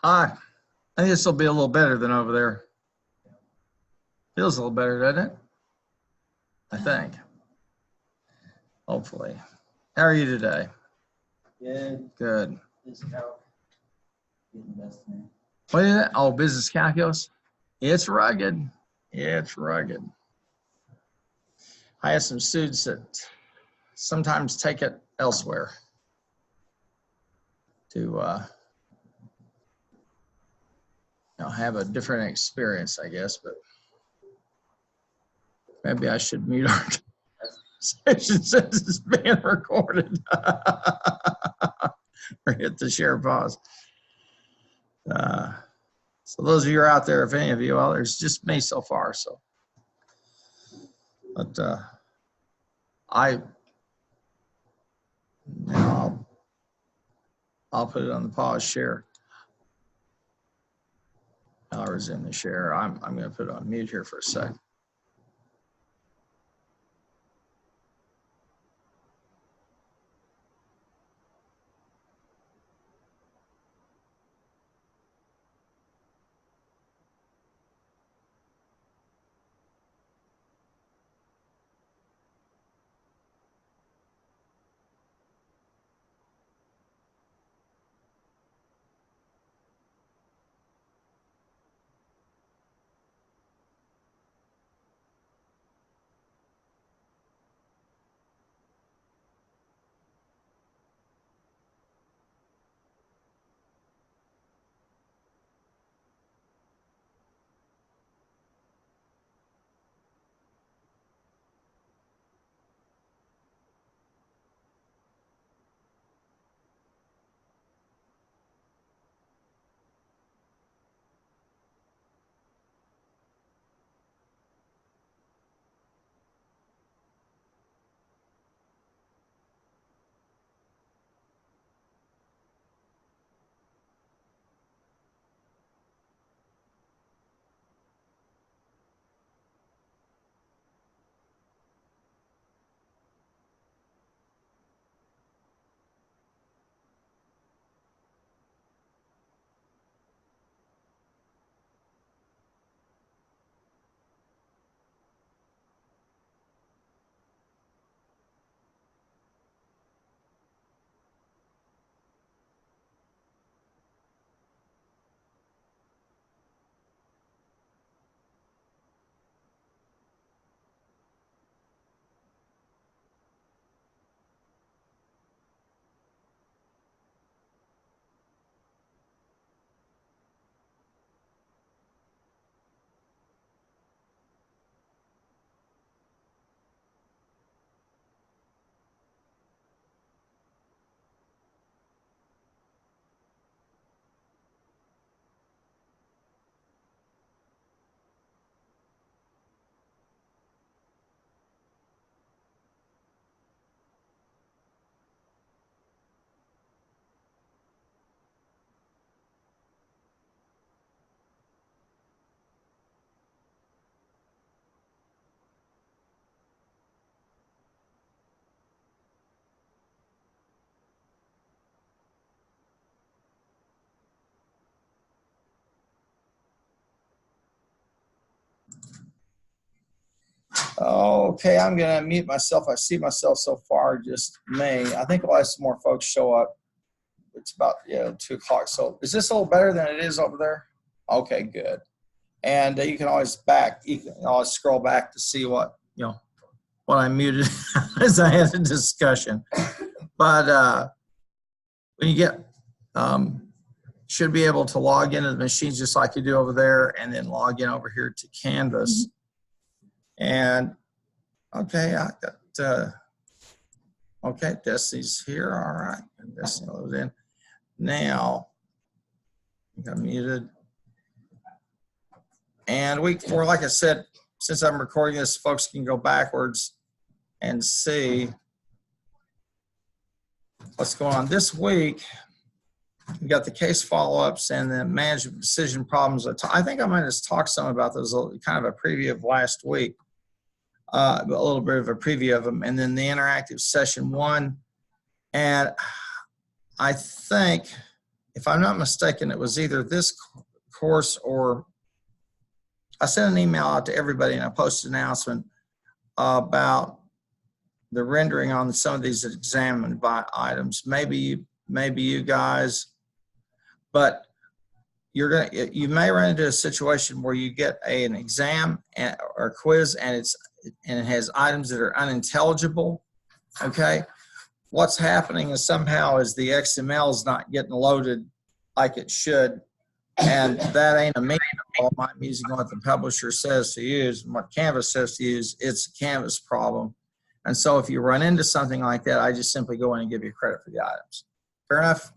I think this will be a little better than over there. Feels a little better, doesn't it? I think. Hopefully. How are you today? Good. Good. This calc getting the best of me. What is it? Oh, business calculus? It's rugged. Yeah, it's rugged. I have some students that sometimes take it elsewhere to have a different experience, I guess, but maybe I should mute our session since it's being recorded. Or hit the share pause. So those of you who are out there, if any of you, well, there's just me so far. So, but I'll put it on the pause share. I'll resume the share. I'm going to put it on mute here for a sec. Okay, I'm going to mute myself. I see myself so far, just me. I think we'll have some more folks show up. It's about 2 o'clock. So is this a little better than it is over there? Okay, good. And you can always scroll back to see what I muted as I had a discussion. But when you get, should be able to log into the machines just like you do over there, and then log in over here to Canvas. And okay, I got okay, Destiny's here. All right, Destiny loads in. Now I got muted. And week 4, like I said, since I'm recording this, folks can go backwards and see what's going on this week. We got the case follow-ups and the management decision problems. I think I might just talk some about those, kind of a preview of last week, a little bit of a preview of them, and then the interactive session 1. And I think, if I'm not mistaken, it was either this course or I sent an email out to everybody and I posted an announcement about the rendering on some of these examined by items. Maybe you guys, but you may run into a situation where you get an exam or a quiz and it has items that are unintelligible. Okay, what's happening is somehow the XML is not getting loaded like it should, and that ain't a me problem. I'm using what the publisher says to use, and what Canvas says to use. It's a Canvas problem. And so if you run into something like that, I just simply go in and give you credit for the items. Fair enough?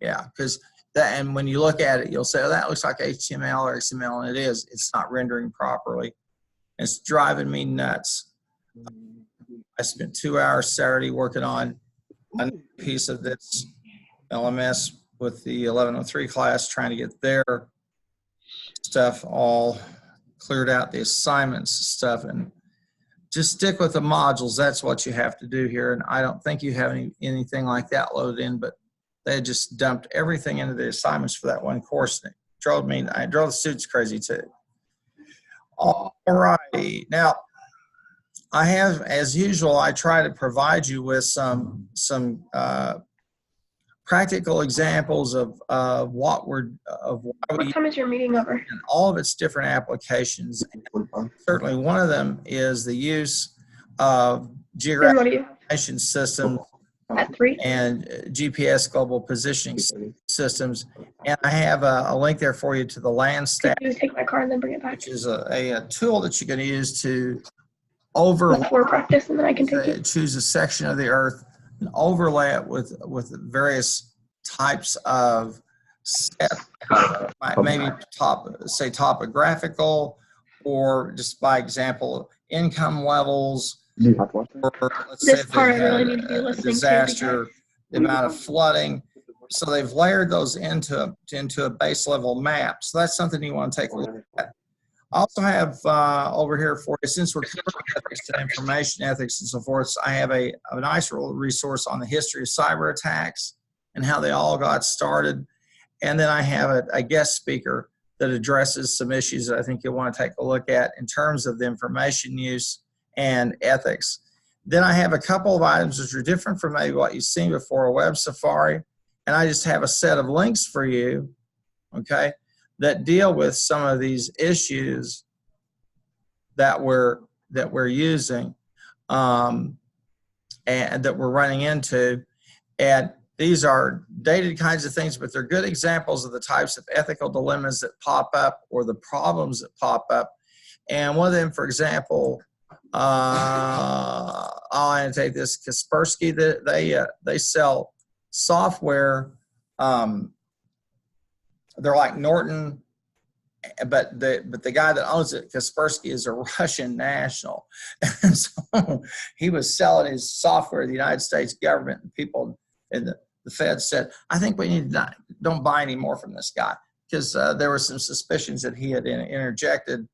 Yeah, because that, and when you look at it, you'll say, oh, that looks like HTML or XML, and it is. It's not rendering properly. It's driving me nuts. I spent 2 hours Saturday working on a piece of this LMS with the 1103 class, trying to get their stuff all cleared out, the assignments stuff, and just stick with the modules. That's what you have to do here. And I don't think you have anything like that loaded in, but they just dumped everything into the assignments for that one course. And I drove the students crazy too. All righty. Now, I have, as usual, I try to provide you with some practical examples of why What time is your meeting over? and all of its different applications. And certainly, one of them is the use of And geographic what do you have information systems at 3? and GPS global positioning systems. And I have a link there for you to the Landsat, Could you take my car and then bring it back? which is a tool that you can use to Before practice, and then I can take it. choose a section of the Earth and overlay it with various types of maybe topographical, or just by example, income levels. Or let's say This if part I they really had need to be a listening to disaster, the amount of flooding. So they've layered those into a base level map. So that's something you want to take a look at. I also have over here for you, since we're covering ethics and information ethics and so forth, I have a nice resource on the history of cyber attacks and how they all got started. And then I have a guest speaker that addresses some issues that I think you'll want to take a look at in terms of the information use and ethics. Then I have a couple of items which are different from maybe what you've seen before, a web safari, and I just have a set of links for you, okay, that deal with some of these issues that we're using and that we're running into. And these are dated kinds of things, but they're good examples of the types of ethical dilemmas that pop up or the problems that pop up. And one of them, for example, I'll annotate this, Kaspersky, they sell software. They're like Norton, but the guy that owns it, Kaspersky, is a Russian national. And so he was selling his software to the United States government, and people in the Fed said, I think we need to don't buy any more from this guy, because there were some suspicions that he had interjected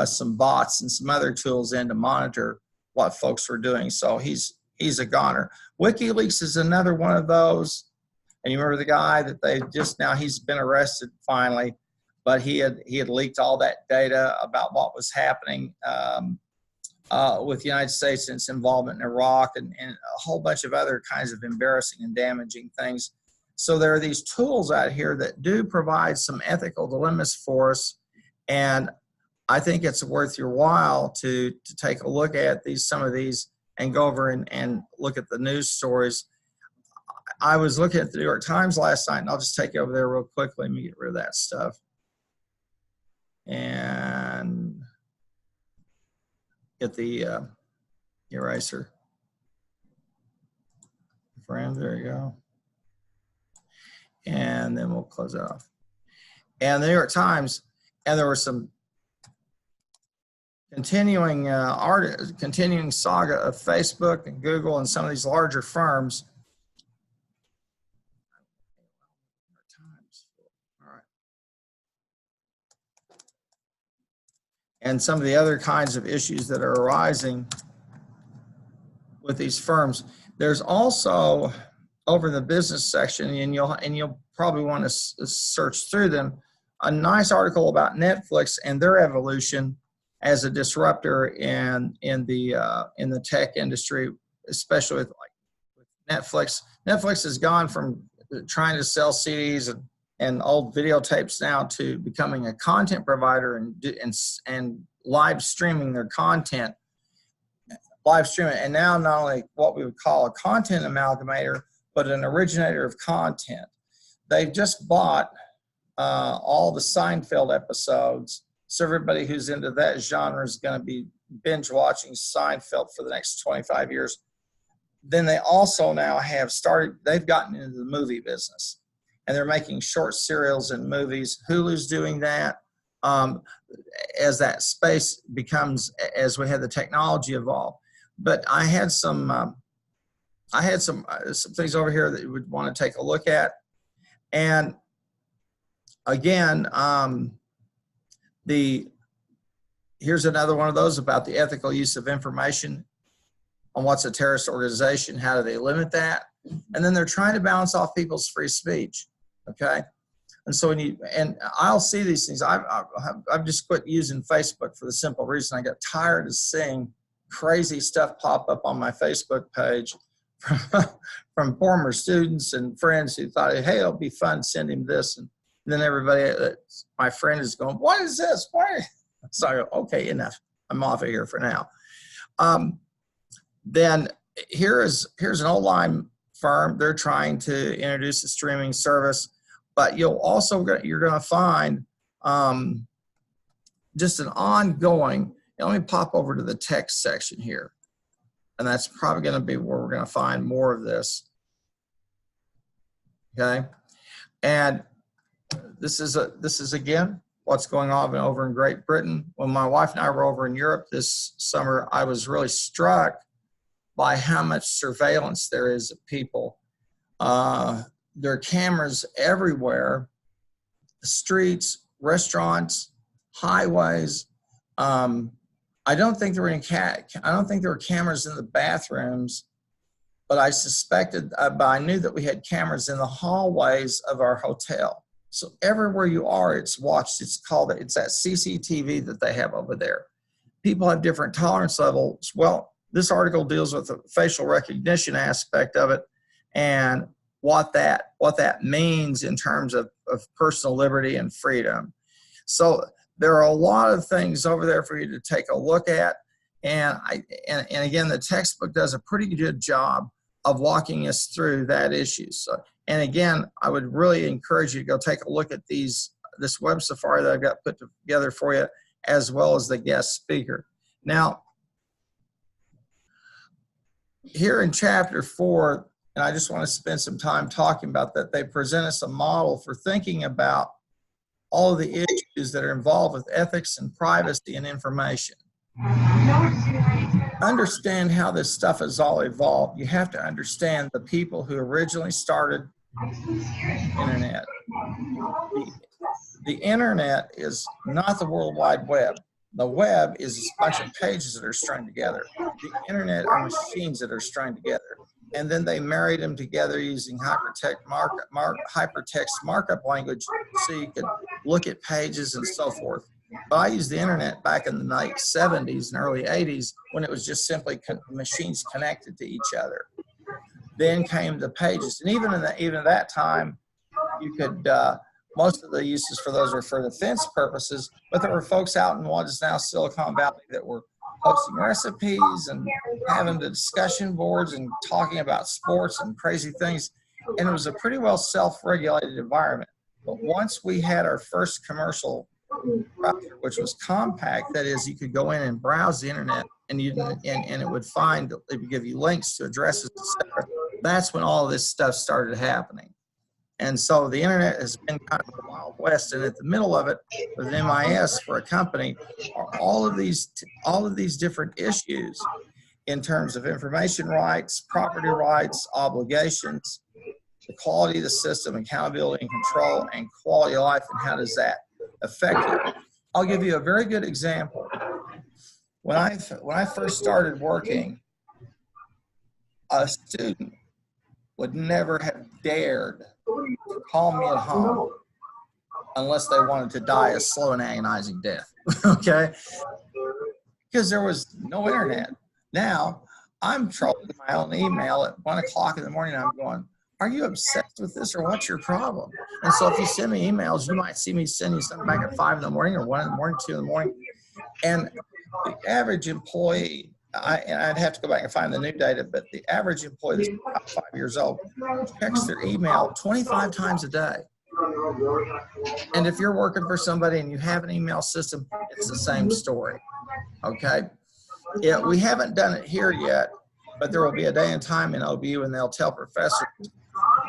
some bots and some other tools in to monitor what folks were doing. So he's a goner. WikiLeaks is another one of those. And you remember the guy that they just now, he's been arrested finally, but he had leaked all that data about what was happening with the United States and its involvement in Iraq and a whole bunch of other kinds of embarrassing and damaging things. So there are these tools out here that do provide some ethical dilemmas for us, and I think it's worth your while to take a look at some of these and go over and look at the news stories. I was looking at the New York Times last night, and I'll just take you over there real quickly. Let me get rid of that stuff. And get the eraser. Friend, there you go. And then we'll close it off. And the New York Times, and there were some continuing saga of Facebook and Google and some of these larger firms and some of the other kinds of issues that are arising with these firms. There's also over in the business section, and you'll probably want to search through them, a nice article about Netflix and their evolution as a disruptor in the tech industry, especially with Netflix. Netflix has gone from trying to sell CDs and old videotapes now to becoming a content provider and live streaming their content. And now not only what we would call a content amalgamator, but an originator of content. They've just bought all the Seinfeld episodes. So everybody who's into that genre is going to be binge watching Seinfeld for the next 25 years. Then they also now they've gotten into the movie business, and they're making short serials and movies. Hulu's doing that. As that space becomes, as we have the technology evolve. But I had some things over here that you would want to take a look at. And again, here's another one of those about the ethical use of information on what's a terrorist organization, how do they limit that? And then they're trying to balance off people's free speech, okay? And so I'll see these things. I've just quit using Facebook for the simple reason I got tired of seeing crazy stuff pop up on my Facebook page from former students and friends who thought, hey, it'll be fun, send him this. And then everybody, my friend is going, what is this? Why? So I go, okay, enough. I'm off of here for now. Then here's an online firm. They're trying to introduce a streaming service, but you're going to find just an ongoing. Let me pop over to the text section here, and that's probably going to be where we're going to find more of this. Okay, and this is again what's going on over in Great Britain. When my wife and I were over in Europe this summer, I was really struck by how much surveillance there is of people. There are cameras everywhere, the streets, restaurants, highways. I don't think there were cameras in the bathrooms, but I suspected, but I knew that we had cameras in the hallways of our hotel. So everywhere you are, it's watched. It's that CCTV that they have over there. People have different tolerance levels. Well, this article deals with the facial recognition aspect of it and what that means in terms of personal liberty and freedom. So there are a lot of things over there for you to take a look at. And again, the textbook does a pretty good job of walking us through that issue. So, and again, I would really encourage you to go take a look at this web safari that I've got put together for you, as well as the guest speaker. Now, here in chapter 4, and I just want to spend some time talking about that, they present us a model for thinking about all of the issues that are involved with ethics and privacy and information. Understand how this stuff has all evolved. You have to understand the people who originally started the internet. The internet is not the World Wide Web. The web is a bunch of pages that are strung together. The internet are machines that are strung together. And then they married them together using hypertext markup language so you could look at pages and so forth. But I used the internet back in the late 70s and early 80s when it was just simply machines connected to each other. Then came the pages. And even at that time, you could, most of the uses for those were for defense purposes, but there were folks out in what is now Silicon Valley that were posting recipes and having the discussion boards and talking about sports and crazy things. And it was a pretty well self-regulated environment. But once we had our first commercial browser, which was compact, that is, you could go in and browse the internet and it would give you links to addresses, etc. That's when all of this stuff started happening. And so the internet has been kind of a wild west, and at the middle of it, with MIS for a company, are all of these different issues in terms of information rights, property rights, obligations, the quality of the system, accountability and control, and quality of life, and how does that affect it. I'll give you a very good example. when I first started working, a student would never have dared to call me at home unless they wanted to die a slow and agonizing death. Okay, because there was no internet. Now I'm trolling my own email at 1 o'clock in the morning. I'm going, are you obsessed with this or what's your problem? And so if you send me emails, you might see me send you something back at 5 in the morning or 1 in the morning, 2 in the morning. And the average employee, and I'd have to go back and find the new data, but the average employee that's about 5 years old checks their email 25 times a day. And if you're working for somebody and you have an email system, it's the same story. Okay. Yeah, we haven't done it here yet, but there will be a day and time in OBU and they'll tell professors,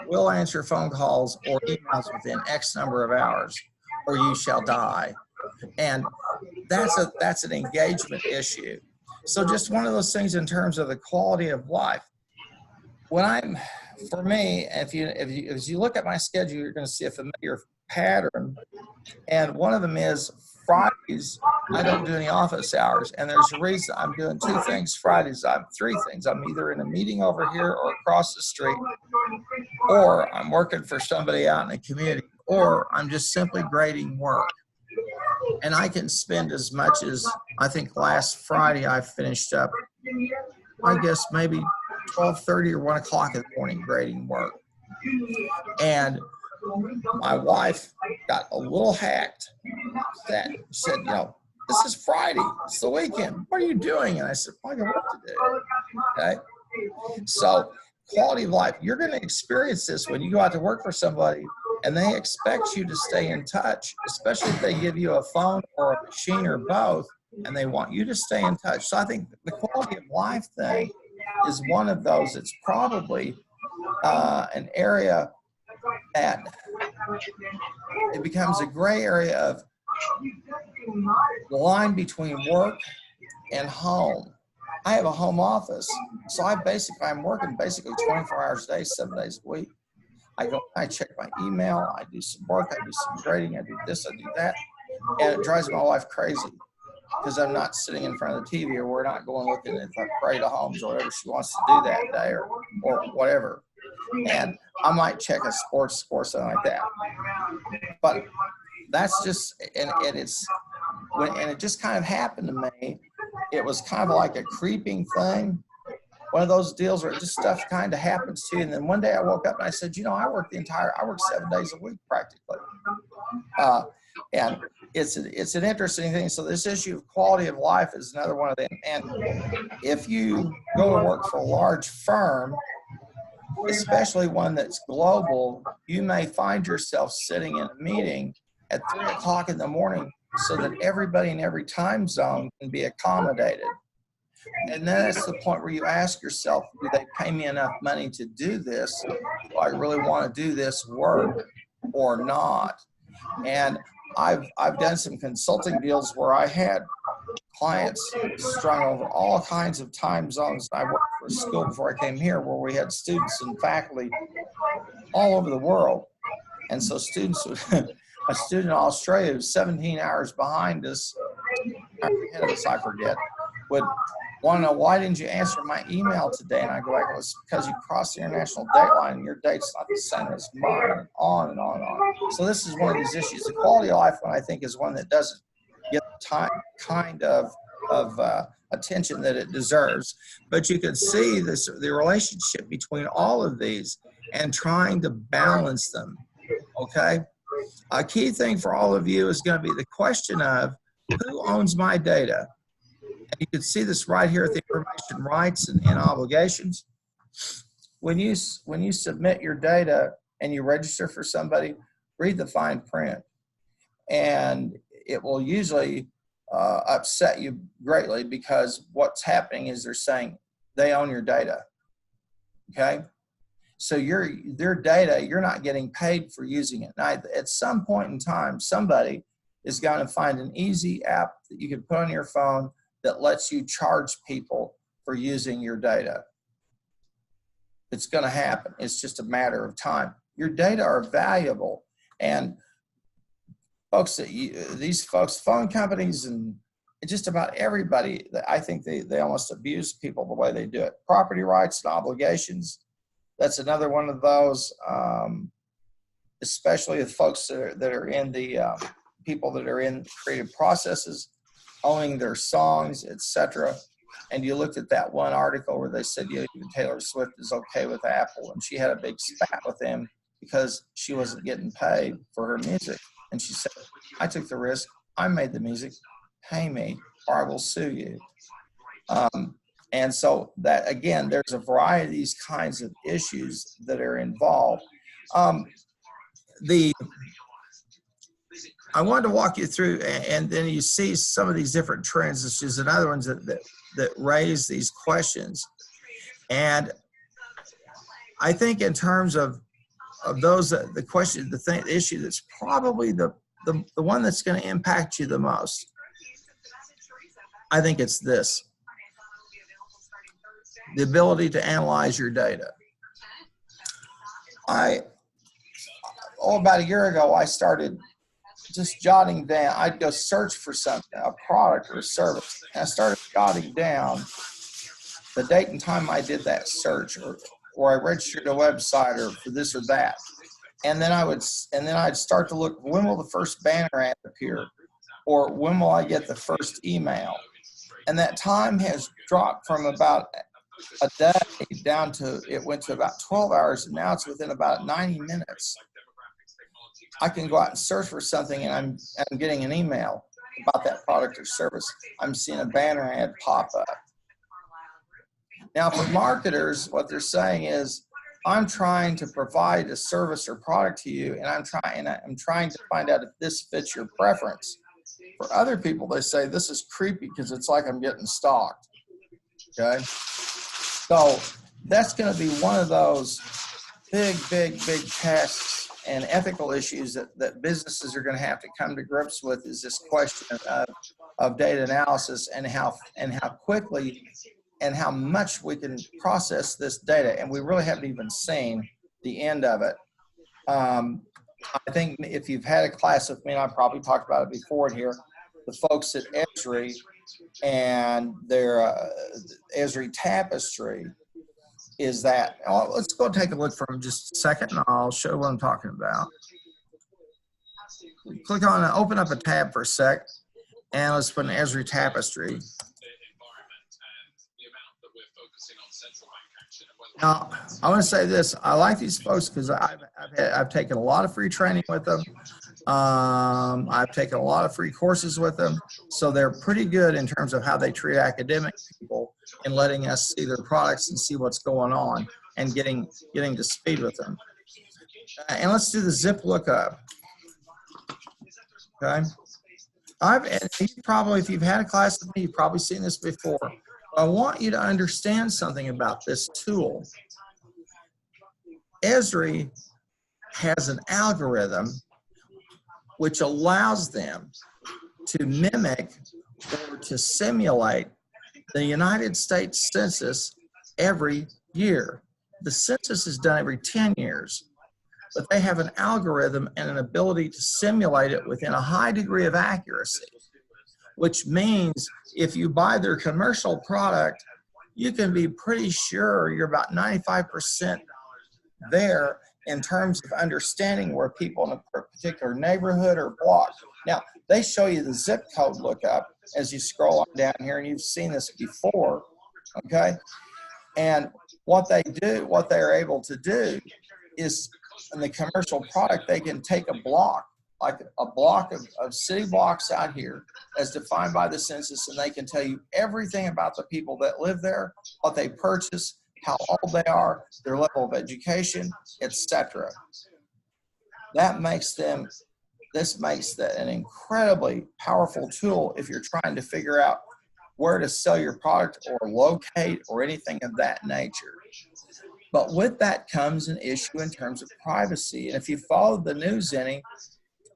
we'll answer phone calls or emails within X number of hours or you shall die. And that's an engagement issue. So just one of those things in terms of the quality of life. For me, if you look at my schedule, you're going to see a familiar pattern. And one of them is Fridays, I don't do any office hours. And there's a reason. I'm doing 2 things Fridays. I'm 3 things. I'm either in a meeting over here or across the street, or I'm working for somebody out in the community, or I'm just simply grading work. And I can spend as much as, I think last Friday I finished up, I guess maybe 12:30 or 1 o'clock in the morning grading work. And my wife got a little hacked. That said, this is Friday. It's the weekend. What are you doing? And I said, well, I got work to do. Okay. So quality of life, you're going to experience this when you go out to work for somebody and they expect you to stay in touch, especially if they give you a phone or a machine or both, and they want you to stay in touch. So I think the quality of life thing is one of those. It's probably an area that it becomes a gray area of the line between work and home. I have a home office, so I'm working basically 24 hours a day, 7 days a week. I check my email, I do some work, I do some grading, I do this, I do that, and it drives my wife crazy because I'm not sitting in front of the TV, or we're not going looking at the parade of homes or whatever she wants to do that day, or whatever. And I might check a sports score, something like that. But that's just, and it just kind of happened to me. It was kind of like a creeping thing. One of those deals where just stuff kind of happens to you. And then one day I woke up and I said, I work 7 days a week practically. And it's an interesting thing. So this issue of quality of life is another one of them. And if you go to work for a large firm, especially one that's global, you may find yourself sitting in a meeting at 3 o'clock in the morning so that everybody in every time zone can be accommodated. And then it's the point where you ask yourself, do they pay me enough money to do this? Do I really want to do this work or not? And I've done some consulting deals where I had clients strung over all kinds of time zones. I worked for a school before I came here where we had students and faculty all over the world. And so students, a student in Australia who's 17 hours behind us, ahead of us, I forget, would want to know, why didn't you answer my email today? And I go back, well, it's because you crossed the international date line and your date's not the same as mine, and on and on and on. So this is one of these issues. The quality of life one, I think, is one that doesn't get the kind of attention that it deserves. But you can see the relationship between all of these and trying to balance them, okay? A key thing for all of you is going to be the question of, who owns my data? And you can see this right here at the information rights and obligations. When you submit your data and you register for somebody, read the fine print. And it will usually upset you greatly, because what's happening is they're saying they own your data, okay? So their data, you're not getting paid for using it. Now, at some point in time, somebody is going to find an easy app that you can put on your phone that lets you charge people for using your data. It's going to happen. It's just a matter of time. Your data are valuable, and folks, these folks, phone companies and just about everybody, I think they almost abuse people the way they do it. Property rights and obligations, that's another one of those, especially the folks that are in the, people that are in creative processes, owning their songs, etc. And you looked at that one article where they said, yeah, even Taylor Swift is okay with Apple, and she had a big spat with them because she wasn't getting paid for her music. And she said, I took the risk, I made the music, pay me or I will sue you. And so that, again, there's a variety of these kinds of issues that are involved. I wanted to walk you through, and then you see some of these different trends. This is another ones that raise these questions. And I think in terms of those, the question, the issue that's probably the one that's going to impact you the most, I think it's this: the ability to analyze your data. About a year ago, I started just jotting down. I'd go search for something, a product or a service, and I started jotting down the date and time I did that search, or I registered a website, or for this or that. And then I'd start to look, when will the first banner ad appear, or when will I get the first email? And that time has dropped from about a day down to, it went to about 12 hours, and now it's within about 90 minutes. I can go out and search for something, and I'm getting an email about that product or service. I'm seeing a banner ad pop up. Now, for marketers, what they're saying is, I'm trying to provide a service or product to you, and I'm trying to find out if this fits your preference. For other people, they say this is creepy because it's like I'm getting stalked. Okay, so that's going to be one of those big tasks and ethical issues that businesses are going to have to come to grips with, is this question of data analysis, and how quickly and how much we can process this data. And we really haven't even seen the end of it. I think if you've had a class with me, and I probably talked about it before in here, the folks at Esri and their Esri Tapestry, is that, let's go take a look for just a second, and I'll show what I'm talking about. Click on and open up a tab for a sec, and let's put an Esri Tapestry. Now, I want to say this: I like these folks because I've taken a lot of free training with them. I've taken a lot of free courses with them, so they're pretty good in terms of how they treat academic people and letting us see their products and see what's going on and getting to speed with them. And let's do the zip lookup. Okay, and you probably, if you've had a class with me, you've probably seen this before. I want you to understand something about this tool. Esri has an algorithm which allows them to mimic or to simulate the United States Census every year. The census is done every 10 years, but they have an algorithm and an ability to simulate it within a high degree of accuracy, which means if you buy their commercial product, you can be pretty sure you're about 95% there in terms of understanding where people in a particular neighborhood or block. Now, they show you the zip code lookup as you scroll on down here, and you've seen this before, okay? And what they do, what they're able to do is, in the commercial product, they can take a block, like a block of city blocks out here as defined by the census, and they can tell you everything about the people that live there, what they purchase, how old they are, their level of education, etc. This makes that an incredibly powerful tool if you're trying to figure out where to sell your product or locate or anything of that nature. But with that comes an issue in terms of privacy. And if you followed the news any,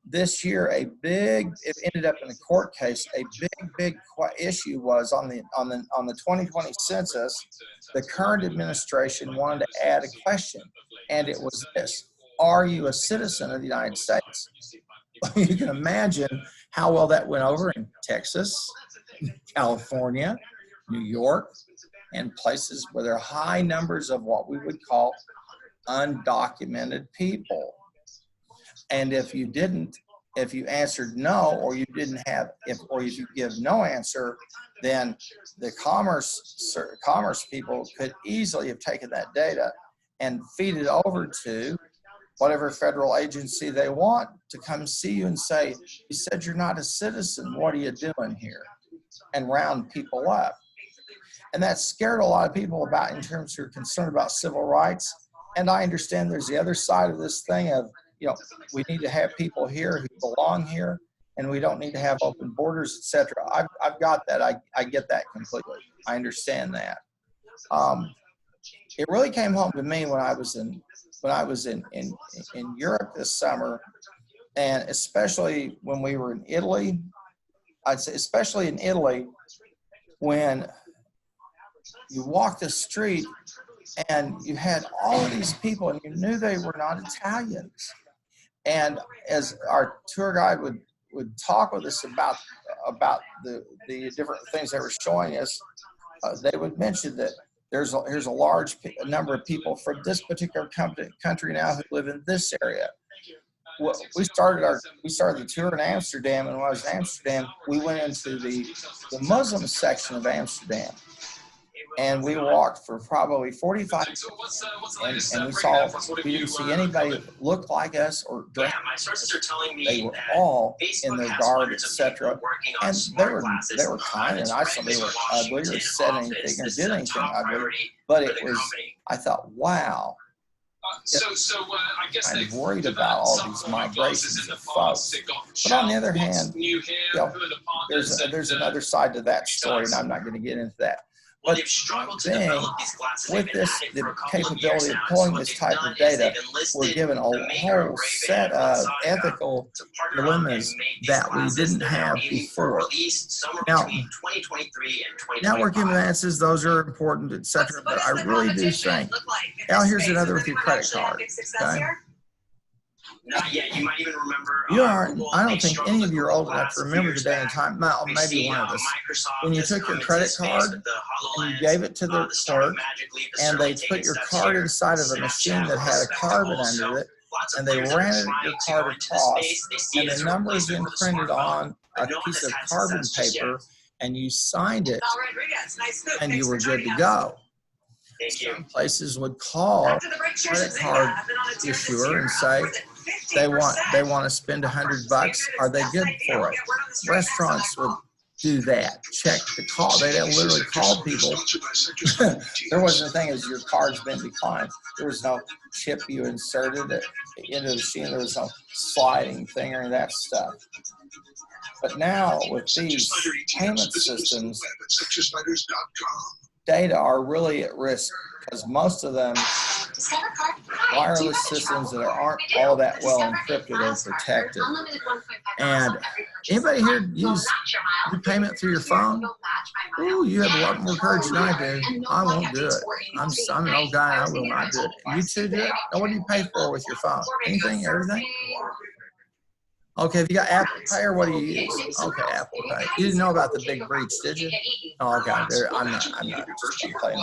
this year it ended up in a court case. A big issue was on the 2020 census. The current administration wanted to add a question, and it was this: are you a citizen of the United States? You can imagine how well that went over in Texas, California, New York, and places where there are high numbers of what we would call undocumented people. And if you answered no, or you didn't have, or if you give no answer, then the commerce people could easily have taken that data and feed it over to whatever federal agency they want to come see you and say, you said you're not a citizen, what are you doing here? And round people up. And that scared a lot of people about, in terms who are concerned about civil rights. And I understand there's the other side of this thing of, we need to have people here who belong here, and we don't need to have open borders, etc. I've got that. I get that completely. I understand that. It really came home to me when I was in Europe this summer, and especially when we were in Italy. I'd say especially in Italy, when you walk the street and you had all of these people and you knew they were not Italians. And as our tour guide would talk with us about the different things they were showing us, they would mention that here's a large number of people from this particular country now who live in this area. Well, we started the tour in Amsterdam, and when I was in Amsterdam, we went into the Muslim section of Amsterdam. And we walked for probably 45 minutes, and we didn't see anybody that looked like us or dressed like us. They were all in their garb, etc. And they were kind and nice. They were ugly or said anything or did anything ugly. But it was, I thought, wow. I'm kind of worried about all these migrations of folks. But on the other hand, there's another side to that story, and I'm not going to get into that. But the capability of pulling this type of data, we're given a whole set of ethical dilemmas that we didn't have before. Now, network advances, those are important, etc. But I really do think, now here's another with your credit card. Okay? You might even remember. I don't think any of you are old enough to remember the day and time. Well, maybe one of us. When you took your credit card and you gave it to the clerk, and they put your card inside of a machine that had a carbon under it, and they ran your card across, and the numbers imprinted on a piece of carbon paper, and you signed it, and you were good to go. Some places would call credit card issuer and say, they want to spend $100. Are they good for it? Restaurants would do that. Check the call. They literally call people. There wasn't a thing as your card's been declined. There was no chip you inserted it into the machine. There was no sliding thing or any of that stuff. But now with these payment systems, data are really at risk because most of them wireless systems that aren't all that well encrypted or protected. And anybody here use payment through your phone? Oh, you have a lot more courage than I do. I won't do it. I'm an old guy. I will not do it. You two do it? Now, what do you pay for with your phone? Anything? Everything? Okay, have you got Apple Pay or what do you use? Okay, Apple Pay. You didn't know about the big breach, did you? Oh, okay, I'm not complaining.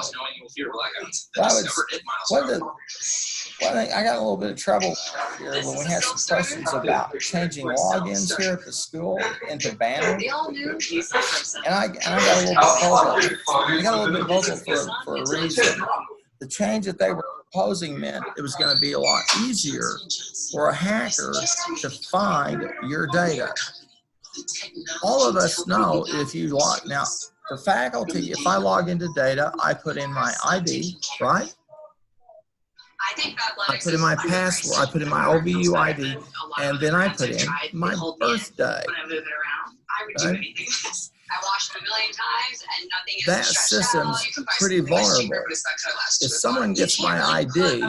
I got a little bit of trouble here when we had some questions about changing logins here at the school into Banner. And I got a little bit vocal for a reason. The change that they were proposing meant it was going to be a lot easier for a hacker to find your data. All of us know if you log, now for faculty, if I log into data, I put in my ID, right? I put in my password, I put in my OBU ID, and then I put in my birthday. Right? I watched it a million times and nothing is that system's pretty vulnerable. If someone gets my ID,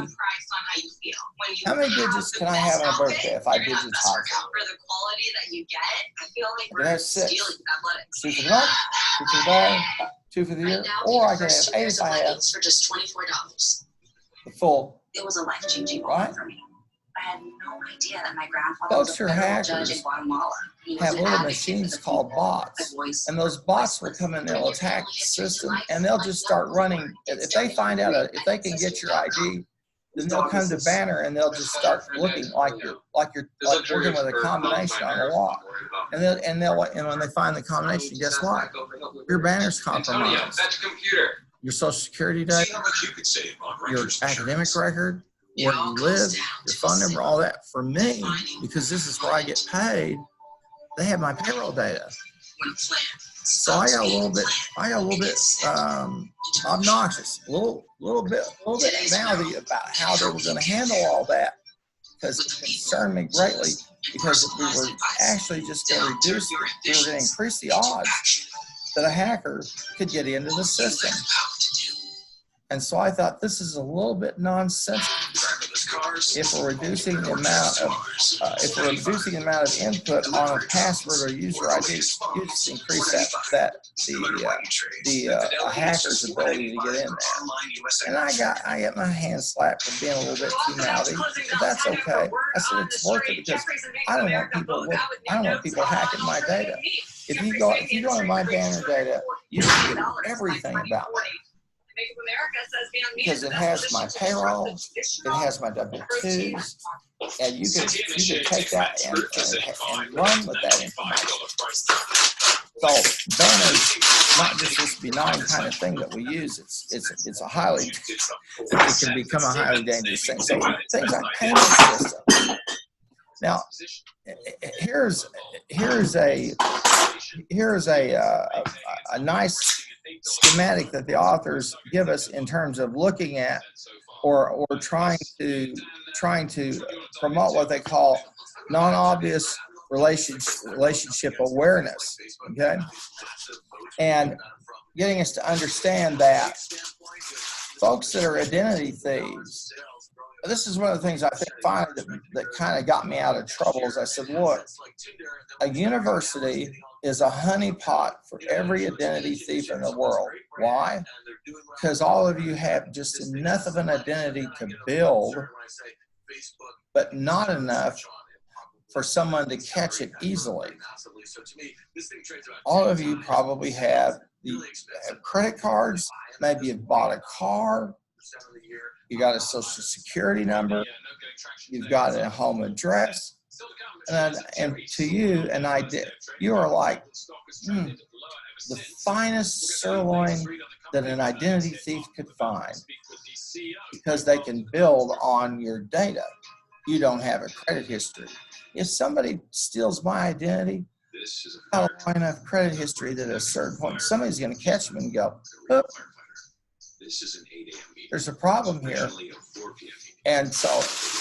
how many digits can I have on a birthday if I digitize it? For the quality that you get, I feel like we're stealing athletics. 2 for the month, 2 for the day, 2 for the year, or I can have 8 if I have for just $24. The full. It was a life-changing moment for me. I had no idea that my grandfather was Folks a who are federal judge hackers in Guatemala. He was have an little advocate machines for the called people, bots, a voice and those bots will come in, they'll attack the system, and they'll just start running. If they find out, if they can get your ID, then they'll come to Banner and they'll just start looking like you're working with a combination on a wall. And when they find the combination, guess what? Your Banner's compromised. Your social security data, your academic record, where you live, your phone number, all that. For me, because this is where I get paid, they have my payroll data. So I got a little bit obnoxious, a little bit mouthy about how they were going to handle all that, because it concerned me greatly, because we were actually just going to we were going to increase the odds that a hacker could get into the system. And so I thought, this is a little bit nonsensical. If we're reducing the amount of input on a password or user ID, you just increase the hacker's ability to get in there. And I get my hand slapped for being a little bit too mouthy, but that's okay. I said it's worth it, because I don't want people hacking my data. If you go to my Banner data, you can get everything about me. Because it has my payroll, it has my W-2s, and you can take that and run with that information. So Banner's not just this benign kind of thing that we use. It can become a highly dangerous thing. So things like payment system. Now, here's a nice schematic that the authors give us in terms of looking at or trying to promote what they call non-obvious relationship awareness, okay? And getting us to understand that folks that are identity thieves, this is one of the things I think finally that kind of got me out of trouble, is I said, look, a university is a honeypot for every identity thief in the world. Why? Because all of you have just enough of an identity to build, but not enough for someone to catch it easily. All of you probably have credit cards, maybe you've bought a car, you got a social security number, you've got a home address, and to you, and I did, you are like the finest sirloin that an identity thief could find, because they can build on your data. You don't have a credit history. If somebody steals my identity, I don't have enough credit history that at a certain point, somebody's going to catch them and go, oh, there's a problem here. And so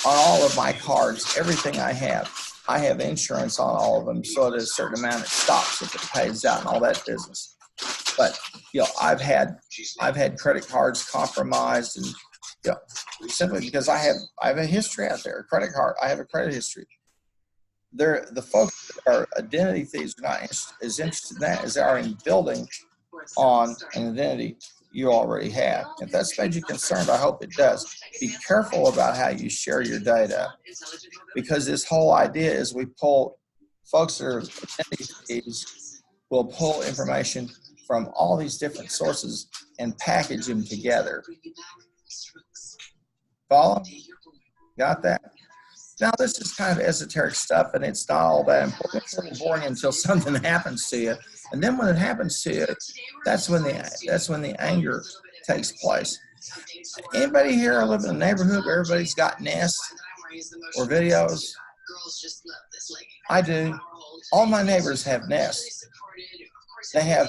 on all of my cards, everything I have insurance on all of them, so at a certain amount it stops if it pays out and all that business. But I've had credit cards compromised, and simply because I have a history out there. A credit card, I have a credit history. The folks that are identity thieves are not as interested in that as they are in building on an identity you already have. If that's made you concerned, I hope it does. Be careful about how you share your data, because this whole idea is we pull folks that are identity thieves will pull information from all these different sources and package them together. Follow? Got that? Now, this is kind of esoteric stuff, and it's not all that important. It's a little boring until something happens to you. And then when it happens to you, that's when the anger takes place. Anybody here live in a neighborhood where everybody's got Nest or videos? I do. All my neighbors have Nest. They have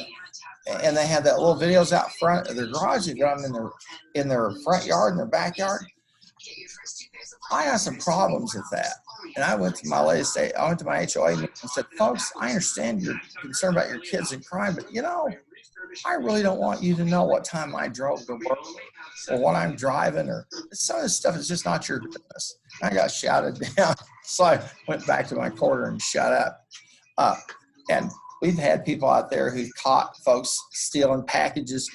that little videos out front of their garage. You got them in their front yard, in their backyard. I got some problems with that. And I went to my HOA meeting and said, folks, I understand you're concerned about your kids and crime, but I really don't want you to know what time I drove to work or what I'm driving, or some of this stuff is just not your business. I got shouted down. So I went back to my corner and shut up. And we've had people out there who caught folks stealing packages,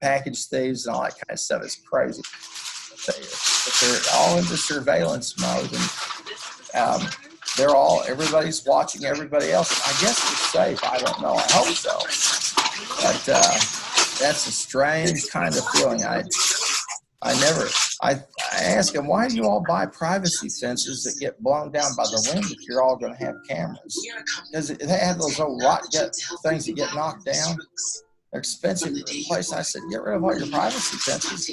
package thieves and all that kind of stuff. It's crazy. But they're all into surveillance mode, and everybody's watching everybody else. I guess they're safe. I don't know. I hope so. But that's a strange kind of feeling. I ask them, why do you all buy privacy fences that get blown down by the wind if you're all going to have cameras? Because they have those old things that get knocked down. They're expensive to replace. I said, get rid of all your privacy fences.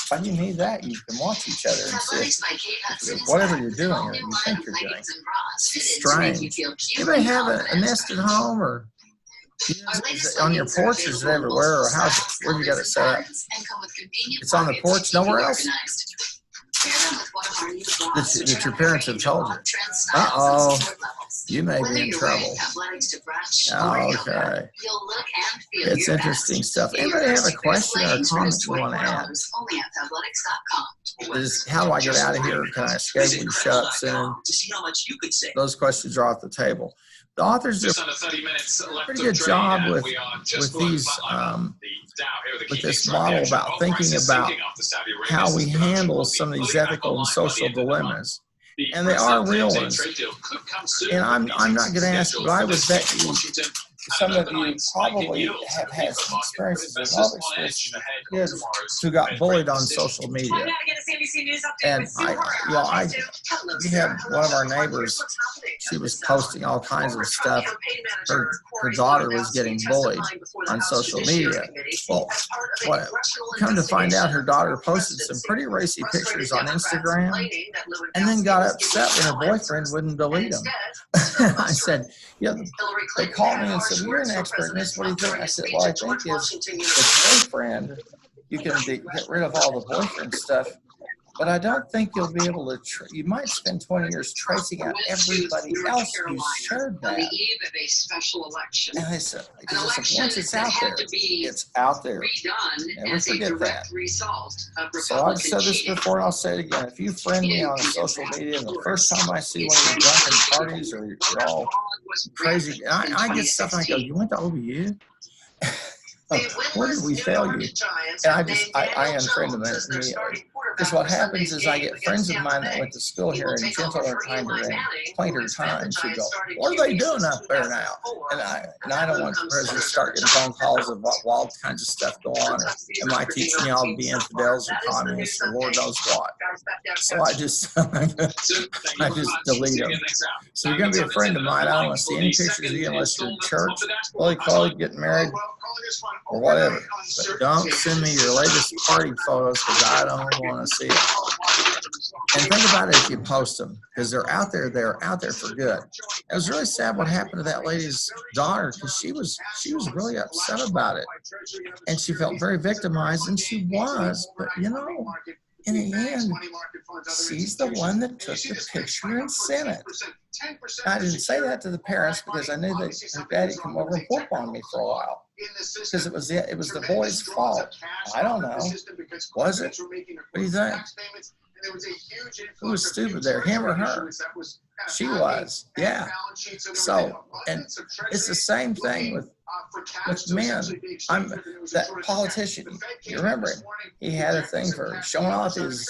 Why do you need that? You can watch each other and see whatever you're doing or you think you're doing. It's strange. Anybody have a nest at home, or is it on your porch? Is it everywhere, or where do you got it set up? It's on the porch, nowhere else? That your parents have told you. Uh-oh, you may be in trouble. Okay. It's interesting stuff. Anybody have a question or a comment you want to add? How do I get out of here? Can I schedule you shut up soon? Those questions are off the table. The authors do a pretty good job with these with this model about thinking about how we handle some of these ethical and social dilemmas, and they are real ones. And I'm not going to ask, but I would bet you some of you probably have had some experiences in other kids who got bullied on social media. And we had one of our neighbors, she was posting all kinds of stuff. Her daughter was getting bullied on social media. Well, come to find out, her daughter posted some pretty racy pictures on Instagram and then got upset when her boyfriend wouldn't delete them. I said, they called me and said, you're an expert in this. What do you think? I said, well, I think the boyfriend, you can get rid of all the boyfriend stuff, but I don't think you'll be able to, you might spend 20 years tracing out everybody else who shared that. And I said, once it's out there, it's out there. Never forget that. So I've said this before and I'll say it again. If you friend me on social media and the first time I see one of your drunken parties or you're all crazy, I get stuff and I go, you went to OBU? Where did we fail you? And I unfriended them immediately. Because what happens is I get friends of mine that went to school here in gentler, kinder, and quainter times who go, what are they doing up there now? And I don't want the president to start getting phone calls of wild kinds of stuff going on. Or am I teaching y'all to be infidels or communists or Lord knows what? So I just delete them. So you're going to be a friend of mine. I don't want to see any pictures of you unless you're in church, Holy College, getting married, or whatever. But don't send me your latest party photos because I don't want to see it. And think about it if you post them, because they're out there for good. It was really sad what happened to that lady's daughter, because she was really upset about it. And she felt very victimized, and she was, but in the end, she's the one that took the picture and sent it. I didn't say that to the parents because I knew that her daddy come over and whoop on me for a while. Because it was the boy's fault. I don't know. Was it? What do you think? Who was stupid there, him or her? She was. Yeah. So, and it's the same thing with men. I'm that politician. You remember him? He had a thing for showing off his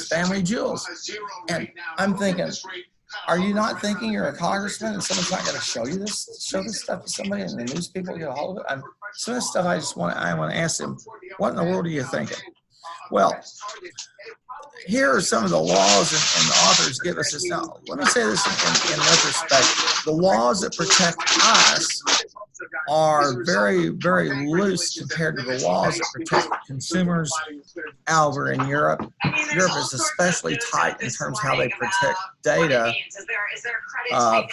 family jewels. And I'm thinking, are you not thinking you're a congressman and someone's not going to show this stuff to somebody and the news people get a hold of it? Some of this stuff I want to ask them, what in the world are you thinking? Well, here are some of the laws and the authors give us this. Now, let me say this in retrospect. The laws that protect us are very, very loose compared to the laws that protect consumers over in Europe. Europe is especially tight in terms of how they protect data,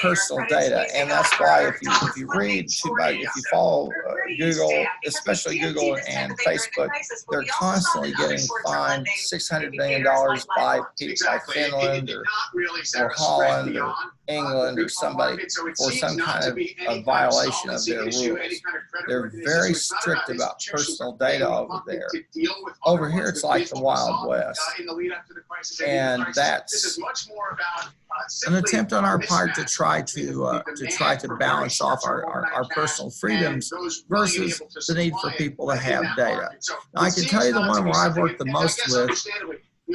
personal data, and that's why if you read, if you follow Google, especially Google and Facebook, they're constantly getting fined $600 million by Finland or Holland or England or somebody for some kind of a violation of their rules. They're very strict about personal data over there. Over here, it's like the Wild West. And that's an attempt on our part to try to balance off our personal freedoms versus the need for people to have data. Now, I can tell you the one where I've worked the most with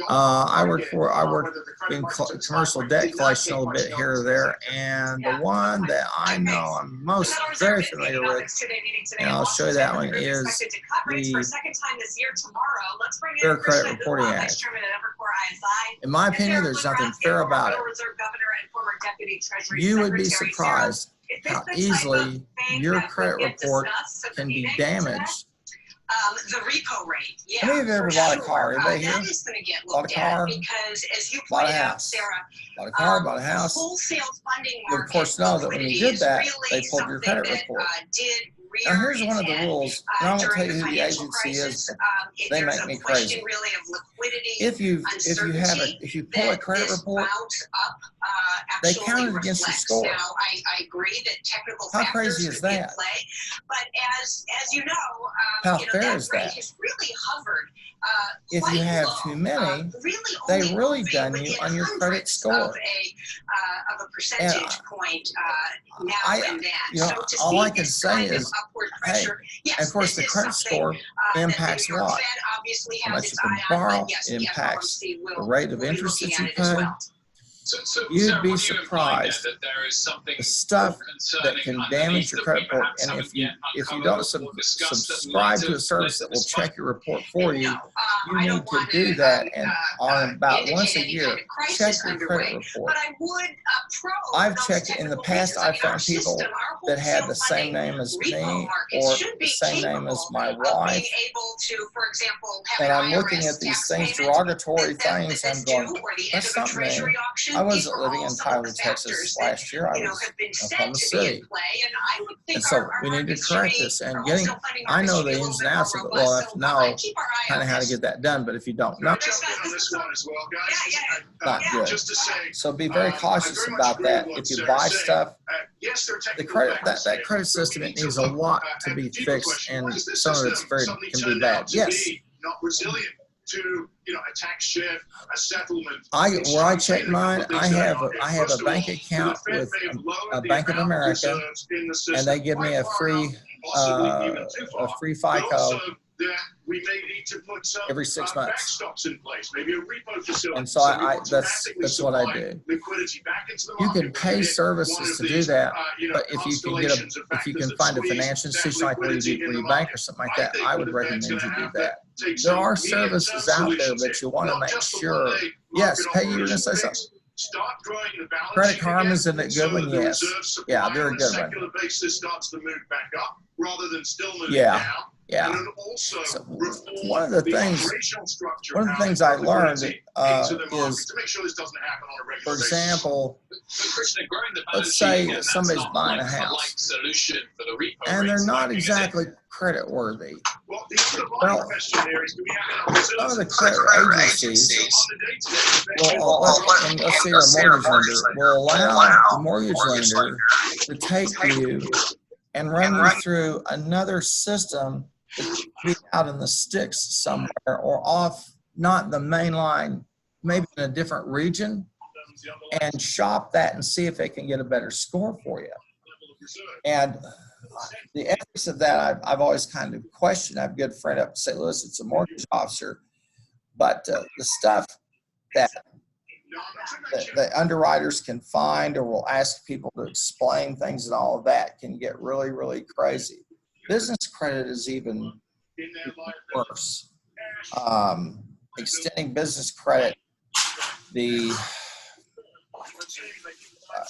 I work in commercial debt collection a little bit here or there, and the one that I know I'm most very familiar with, and I'll show you that one, is the Fair Credit Reporting Act. In my opinion, there's nothing fair about it. You would be surprised how easily your credit report can be damaged. The repo rate. Yeah, How many of you ever bought a car? Anybody here? That is going to get Bought a looked car, at because, as you bought a pointed out, house. Sarah, Bought a car, bought a house. wholesale funding You market of course know that when you did that, they pulled your credit that, report. did Now here's one of the rear its rules, head, and I won't during tell you the who the financial agency crisis. is, but they There's make a me question crazy. really of liquidity, If you pull a credit report, they actually count it against your reflects. score. Now, I agree that technical How factors crazy is could be at that? play, but as you know, How you know, fair that is rate that? has really hovered. If Quite you have low, too many, they really done you on your credit score. Of a percentage point now and then. You know, So to all see I can this say kind of is, upward hey, pressure, yes, and of course the this is credit something, score that impacts the New York what? Fed obviously How has much you its can eye on, borrow, but yes, it the impacts FOMC the rate of will be interest looking that you at it as pay. well. You'd be surprised the stuff that can damage your credit report. And if you don't subscribe to a service that will check your report for you, you need to do that. And on about once a year, check your credit report. I've checked it in the past. I've found people that had the same name as me or the same name as my wife. And I'm looking at these things, derogatory things. I'm going, that's not me. I wasn't living in Tyler, Texas last year. I was in Oklahoma City. And so we need to correct this. And I know the ins and outs of it well enough to know kind of how to get that done. But if you don't know, not good. So be very cautious about that. If you buy stuff, the credit that credit system, it needs a lot to be fixed, and some of it's can be bad. Yes. Not resilient to a tax shift, a settlement. Where I check mine, I have a bank account with a Bank of America, and they give me a free FICO every 6 months. And so that's what I do. You can pay services to do that, but if you can find a financial institution like where you bank or something like that, I would recommend you do that. There are services out there, but you want to make sure. Yes, Peggy, you were going to say something. Credit Karma is a good one, yes. Yeah, they're a good one. Yeah. Yeah. So one of the things I learned is, for example, let's say somebody's buying a house and they're not exactly credit worthy. Well, some of the credit agencies will, let's say our mortgage lender will allow the mortgage lender to take you and run you through another system that be out in the sticks somewhere or off, not the main line, maybe in a different region, and shop that and see if they can get a better score for you. And the ethics of that, I've always kind of questioned. I have a good friend up in St. Louis, it's a mortgage officer, but the stuff that the underwriters can find or will ask people to explain things and all of that can get really, really crazy. Business credit is even worse. Extending business credit,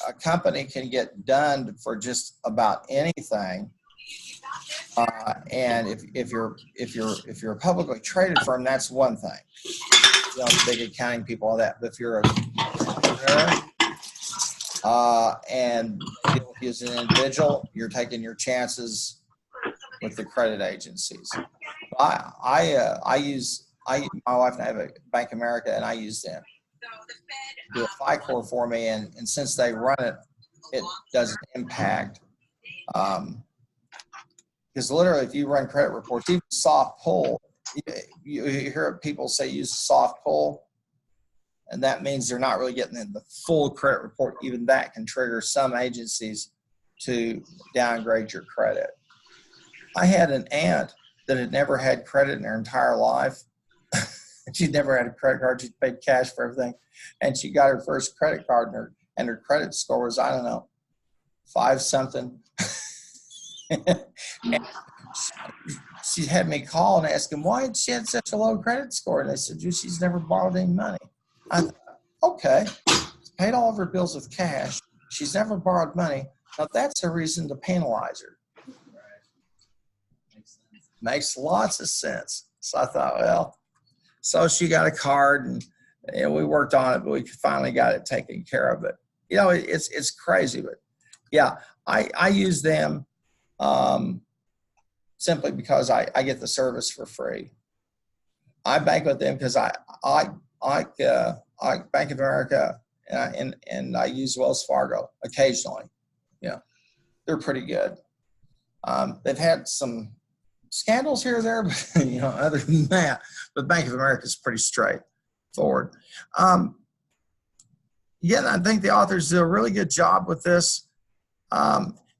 a company can get done for just about anything. And if you're a publicly traded firm, that's one thing. Big accounting people, all that. But if you're and deal with you as an individual, you're taking your chances with the credit agencies. My wife and I have a Bank of America, and I use them. Do a FICO for me, and since they run it, it doesn't impact. Because literally, if you run credit reports, even soft pull, you hear people say use soft pull, and that means they're not really getting the full credit report. Even that can trigger some agencies to downgrade your credit. I had an aunt that had never had credit in her entire life. She'd never had a credit card. She paid cash for everything. And she got her first credit card, and her credit score was, I don't know, 5 something. And she had me call and ask him why she had such a low credit score. And they said, she's never borrowed any money. I thought, okay, paid all of her bills with cash. She's never borrowed money. Now that's a reason to penalize her. Makes lots of sense. So I thought, well, so she got a card and we worked on it, but we finally got it taken care of. But you know, it's crazy. But yeah, I use them simply because I get the service for free. I bank with them because I Bank of America and I use Wells Fargo occasionally. Yeah, they're pretty good. They've had some scandals here or there, but you know, other than that, but Bank of America is pretty straightforward. Yeah, I think the authors do a really good job with this.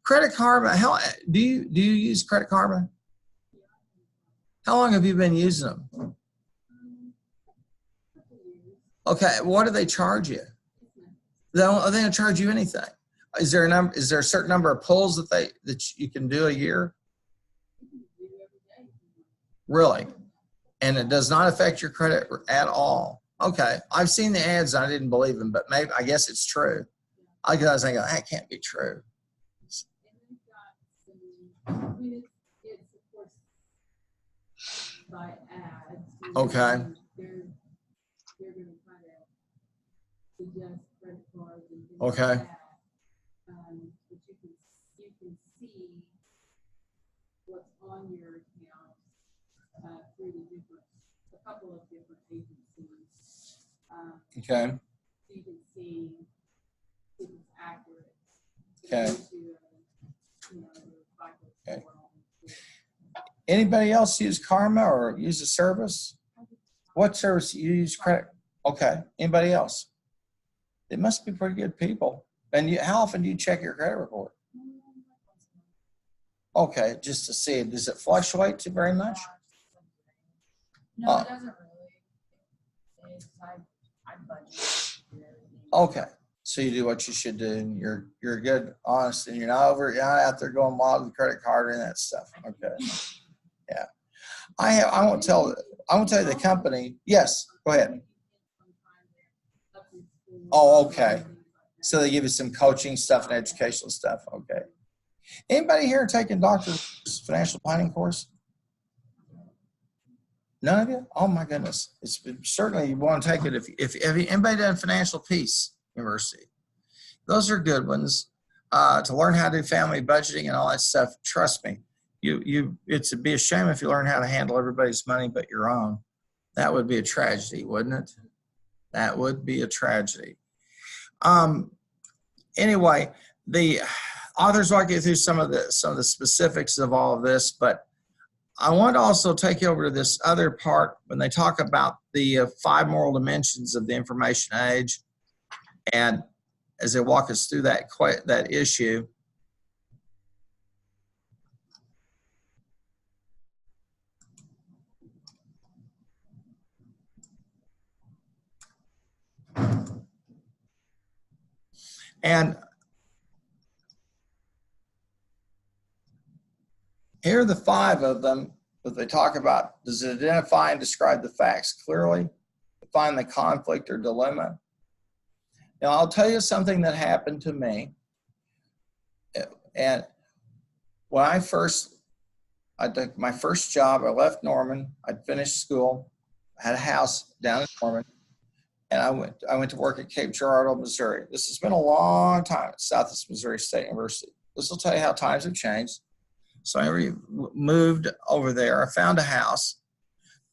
Credit Karma, do you use Credit Karma? How long have you been using them? Okay, what do they charge you? They don't charge you anything. Is there a certain number of pulls that you can do a year? Really? And it does not affect your credit at all. Okay, I've seen the ads and I didn't believe them, but maybe I guess it's true. I was thinking that can't be true. Okay. Okay. But you can see what's on your account through a couple of different agencies. Okay. So you can see if it's accurate. Okay. Okay. Anybody else use Karma or use a service? What service do you use? Credit? Okay. Anybody else? They must be pretty good people. And how often do you check your credit report? Okay, just to see. Does it fluctuate too very much? No, it doesn't really. I budget. Okay, so you do what you should do, and you're good, honest, and you're not out there going wild with the credit card and that stuff. Okay, yeah. I won't tell you the company. Yes, go ahead. Oh, okay. So they give you some coaching stuff and educational stuff. Okay. Anybody here taking Doctor's financial planning course? None of you? Oh my goodness. It's certainly you want to take it if anybody done Financial Peace University. Those are good ones to learn how to do family budgeting and all that stuff. Trust me, it'd be a shame if you learn how to handle everybody's money but your own. That would be a tragedy, wouldn't it? That would be a tragedy. Anyway, the authors walk you through some of the specifics of all of this, but I want to also take you over to this other part when they talk about the 5 moral dimensions of the information age, and as they walk us through that issue. And here are the 5 of them that they talk about. Does it identify and describe the facts clearly? Define the conflict or dilemma? Now, I'll tell you something that happened to me. And when I took my first job, I left Norman. I'd finished school, I had a house down in Norman. And I went to work at Cape Girardeau, Missouri. This has been a long time at Southeast Missouri State University. This will tell you how times have changed. So I moved over there. I found a house,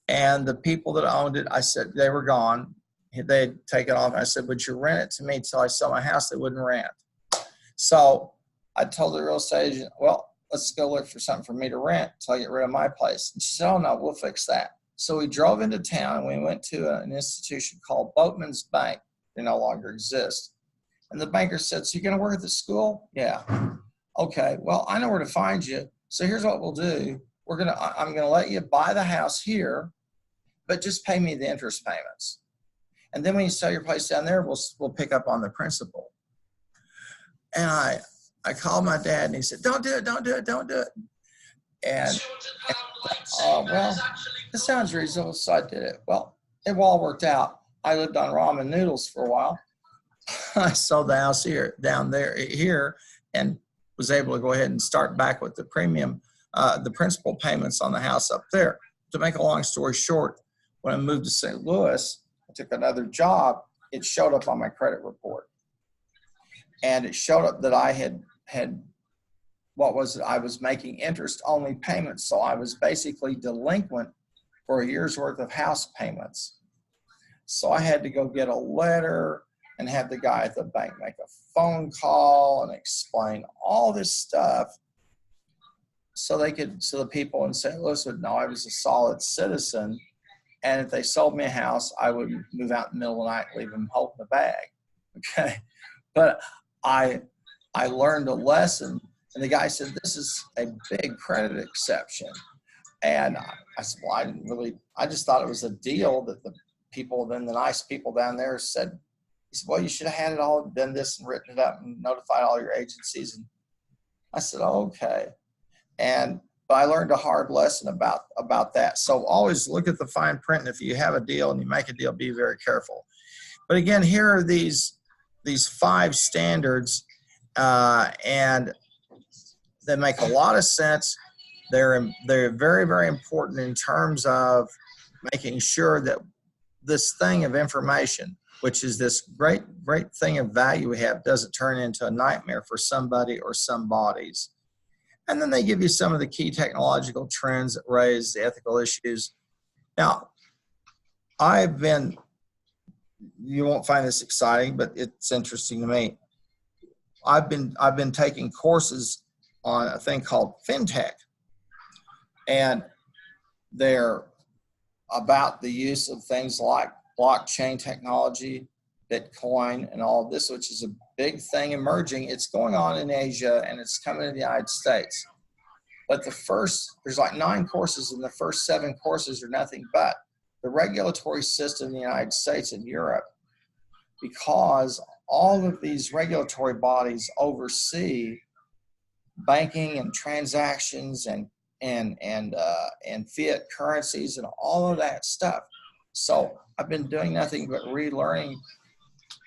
and the people that owned it, I said, they were gone. They had taken off. I said, would you rent it to me until I sell my house? They wouldn't rent. So I told the real estate agent, well, let's go look for something for me to rent until I get rid of my place. And she said, oh, no, we'll fix that. So we drove into town and we went to an institution called Boatman's Bank. They no longer exist. And the banker said, so you're going to work at the school? Yeah. Okay, well, I know where to find you. So here's what we'll do. I'm going to let you buy the house here. but just pay me the interest payments. And then when you sell your place down there, we'll pick up on the principal. And I called my dad and he said, don't do it, don't do it, don't do it. And well, it sounds reasonable, so I did it. Well, it all worked out. I lived on ramen noodles for a while. I sold the house here, and was able to go ahead and start back with the the principal payments on the house up there. To make a long story short, when I moved to St. Louis, I took another job. It showed up on my credit report. And it showed up that I had I was making interest only payments. So I was basically delinquent for a year's worth of house payments. So I had to go get a letter and have the guy at the bank make a phone call and explain all this stuff so the people in St. Louis would know I was a solid citizen. And if they sold me a house, I would move out in the middle of the night and leave them holding the bag. Okay. But I learned a lesson, and the guy said, this is a big credit exception. And I said, well, I just thought it was a deal that the nice people down there said. He said, well, you should have had it all, done this and written it up and notified all your agencies. And I said, okay. But I learned a hard lesson about that. So always look at the fine print. And if you have a deal and you make a deal, be very careful. But again, here are these 5 standards, and they make a lot of sense. They're very, very important in terms of making sure that this thing of information, which is this great thing of value we have, doesn't turn into a nightmare for somebody or some bodies. And then they give you some of the key technological trends that raise the ethical issues. Now, you won't find this exciting, but it's interesting to me. I've been taking courses on a thing called FinTech, and they're about the use of things like blockchain technology, Bitcoin, and all of this, which is a big thing emerging. It's going on in Asia and it's coming to the United States. But there's like 9 courses, and the first 7 courses are nothing but the regulatory system in the United States and Europe, because all of these regulatory bodies oversee banking and transactions and fiat currencies and all of that stuff. So I've been doing nothing but relearning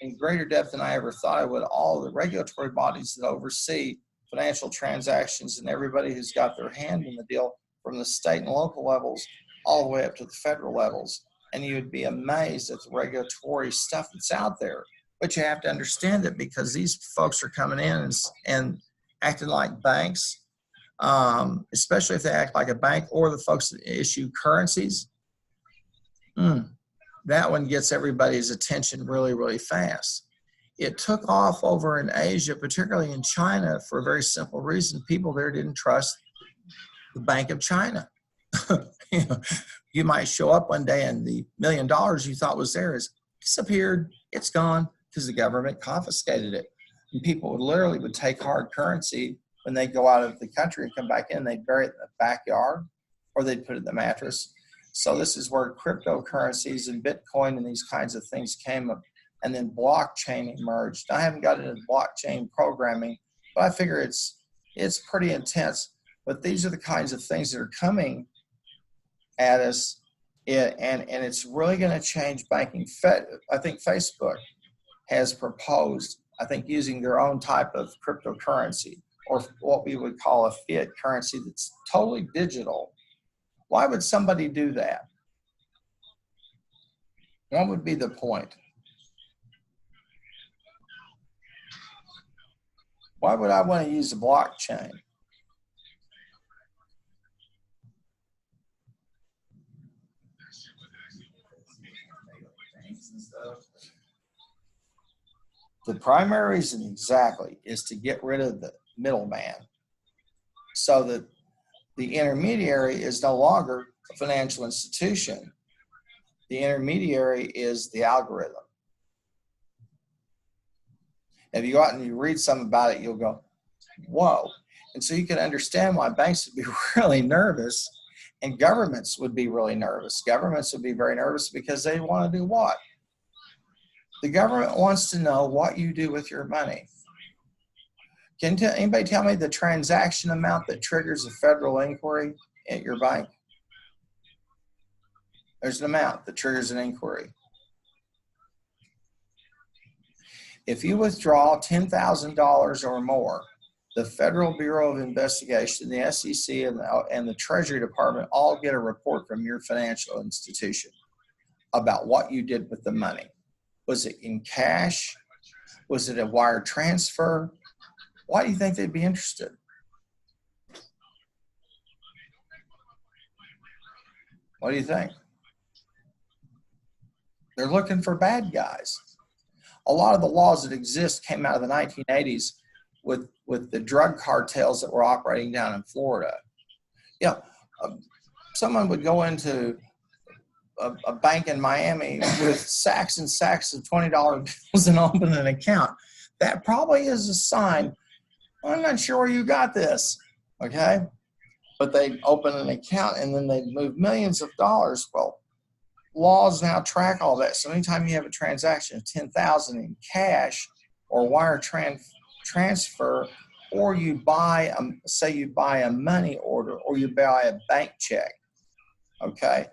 in greater depth than I ever thought I would all the regulatory bodies that oversee financial transactions and everybody who's got their hand in the deal, from the state and local levels all the way up to the federal levels. And you would be amazed at the regulatory stuff that's out there. But you have to understand it, because these folks are coming in and acting like banks, especially if they act like a bank, or the folks that issue currencies. That one gets everybody's attention really, really fast. It took off over in Asia, particularly in China, for a very simple reason. People there didn't trust the Bank of China. You might show up one day and the $1 million you thought was there has disappeared. It's gone because the government confiscated it. And people would take hard currency when they go out of the country and come back in. They'd bury it in the backyard, or they'd put it in the mattress. So this is where cryptocurrencies and Bitcoin and these kinds of things came up. And then blockchain emerged. I haven't got into blockchain programming, but I figure it's pretty intense. But these are the kinds of things that are coming at us, and it's really going to change banking. I think Facebook has proposed, I think, using their own type of cryptocurrency, or what we would call a fiat currency that's totally digital. Why would somebody do that? What would be the point? Why would I want to use a blockchain? The primary reason exactly is to get rid of the middleman, so that the intermediary is no longer a financial institution. The intermediary is the algorithm. If you go out and you read something about it, you'll go, whoa. And so you can understand why banks would be really nervous And governments would be really nervous. Governments would be very nervous because they want to do what? The government wants to know what you do with your money. Can anybody tell me the transaction amount that triggers a federal inquiry at your bank? There's an amount that triggers an inquiry. If you withdraw $10,000 or more, the Federal Bureau of Investigation, the SEC, and the Treasury Department all get a report from your financial institution about what you did with the money. Was it in cash? Was it a wire transfer? Why do you think they'd be interested? What do you think? They're looking for bad guys. A lot of the laws that exist came out of the 1980s with the drug cartels that were operating down in Florida. Yeah, someone would go into a bank in Miami with sacks and sacks of $20 bills and open an account. That probably is a sign, I'm not sure where you got this, okay? But they'd open an account and then they'd move millions of dollars. Well, laws now track all that. So anytime you have a transaction of $10,000 in cash or wire transfer, or you buy, say you buy a money order or you buy a bank check, okay?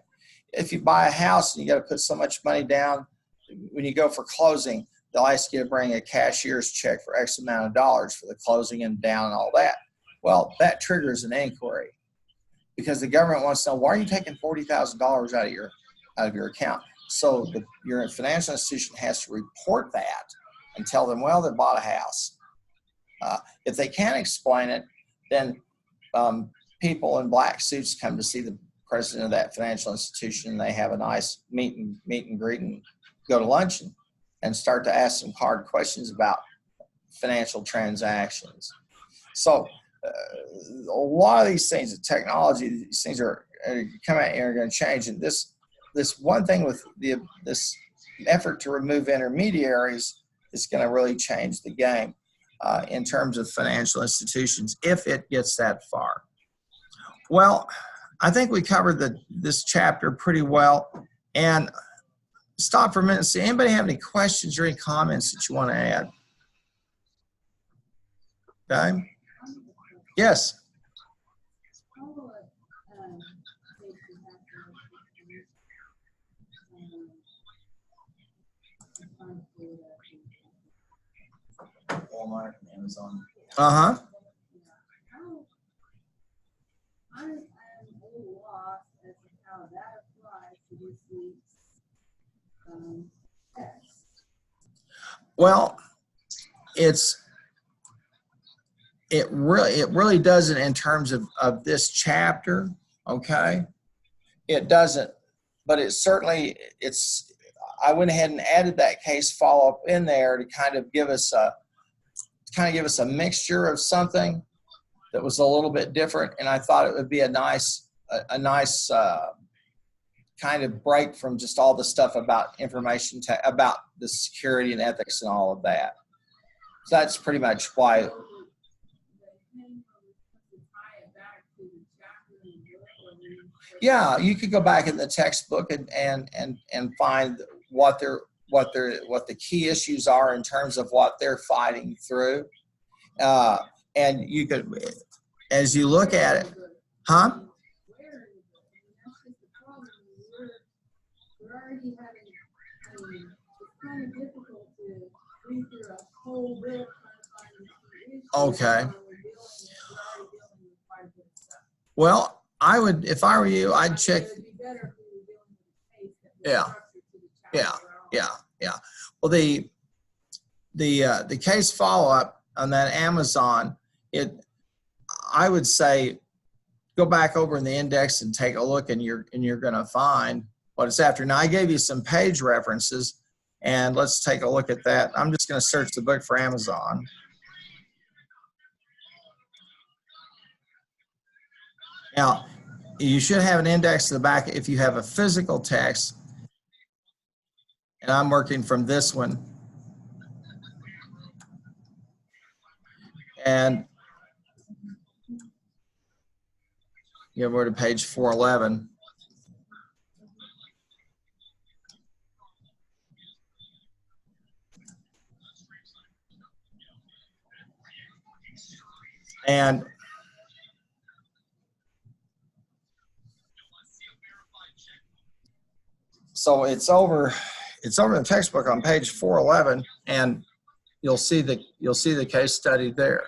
If you buy a house and you got to put so much money down, when you go for closing, they'll ask you to bring a cashier's check for X amount of dollars for the closing and down and all that. Well, that triggers an inquiry because the government wants to know, why are you taking $40,000 out of your account? So your financial institution has to report that and tell them, well, they bought a house. If they can't explain it, then people in black suits come to see the president of that financial institution, and they have a nice meet and greet and go to lunch and start to ask some hard questions about financial transactions. So a lot of these things, the technology, these things are coming out here are going to change. And this one thing with this effort to remove intermediaries is going to really change the game in terms of financial institutions if it gets that far. Well, I think we covered this chapter pretty well. And stop for a minute and see, anybody have any questions or any comments that you want to add? Okay. Yes. Walmart and Amazon. Uh-huh. I'm a little lost as to how that applies to this week's text. Well, it really doesn't in terms of this chapter, okay? It doesn't, but it certainly, I went ahead and added that case follow-up in there to kind of give us a mixture of something that was a little bit different, and I thought it would be a nice kind of break from just all the stuff about information about the security and ethics and all of that. So that's pretty much why. Yeah, you could go back in the textbook and find what the key issues are in terms of what they're fighting through. And you could, as you look at it, huh? We're already having, it's kind of difficult to read through a whole book trying to find the key issues. Okay. We're already dealing with quite a bit of stuff. Well, I would, if I were you, I'd check. It would be better if we were dealing with a case that was structured to the chapter. Well, the case follow-up on that Amazon, I would say go back over in the index and take a look, and you're going to find what it's after. Now, I gave you some page references, and let's take a look at that. I'm just going to search the book for Amazon. Now, you should have an index to the back if you have a physical text, and I'm working from this one. And You go over to page 411. And so it's over in the textbook on page 411, and you'll see the case study there.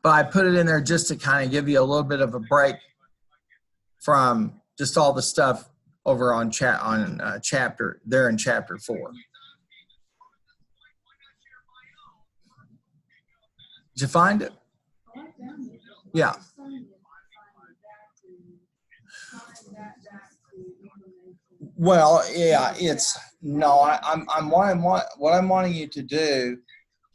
But I put it in there just to kind of give you a little bit of a break from just all the stuff over on chapter there in chapter 4. Did you find it? Yeah. Well, yeah, what I'm wanting you to do,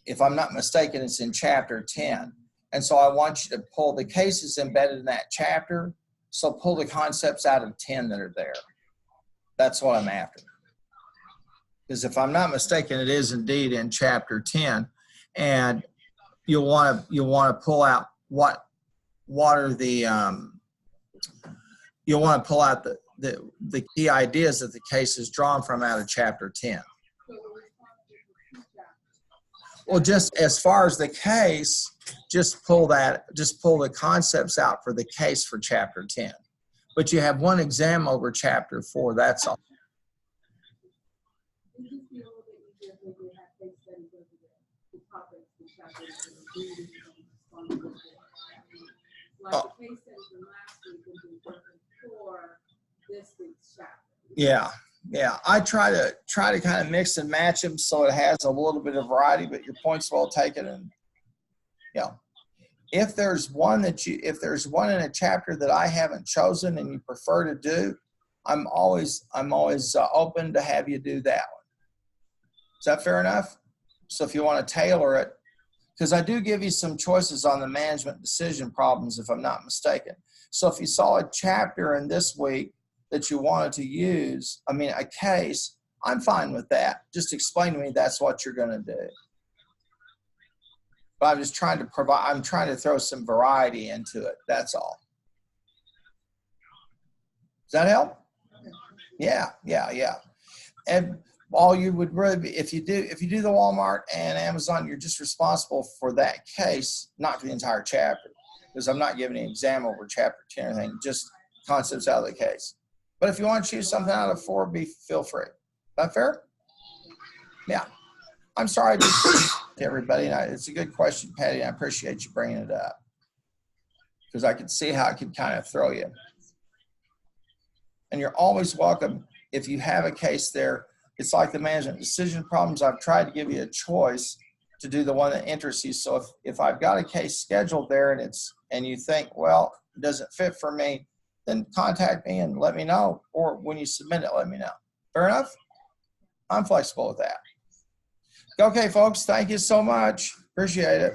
if I'm not mistaken, it's in chapter 10. And so I want you to pull the cases embedded in that chapter. So pull the concepts out of 10 that are there. That's what I'm after. Because if I'm not mistaken, it is indeed in chapter 10. And you'll want to pull out what are the you'll want to pull out the key ideas that the case is drawn from out of chapter 10. Well, just as far as the case, just pull the concepts out for the case for chapter 10. But you have one exam over chapter 4, that's all. Oh. Yeah. I try to kind of mix and match them so it has a little bit of variety, but your point's well taken. And if there's one in a chapter that I haven't chosen and you prefer to do, I'm always open to have you do that one. Is that fair enough? So if you want to tailor it, because I do give you some choices on the management decision problems, if I'm not mistaken. So if you saw a chapter in this week that you wanted to use, a case, I'm fine with that. Just explain to me that's what you're going to do. But I'm just trying to throw some variety into it. That's all. Does that help? Yeah. And all you would really be, if you do the Walmart and Amazon, you're just responsible for that case, not for the entire chapter. Because I'm not giving an exam over chapter 10 or anything, just concepts out of the case. But if you want to choose something out of 4, feel free. Is that fair? Yeah. I'm sorry to everybody. It's a good question, Patty. I appreciate you bringing it up because I could see how it could kind of throw you. And you're always welcome if you have a case there. It's like the management decision problems. I've tried to give you a choice to do the one that interests you. So if I've got a case scheduled there and you think, well, it doesn't fit for me, then contact me and let me know. Or when you submit it, let me know. Fair enough? I'm flexible with that. Okay, folks, thank you so much. Appreciate it.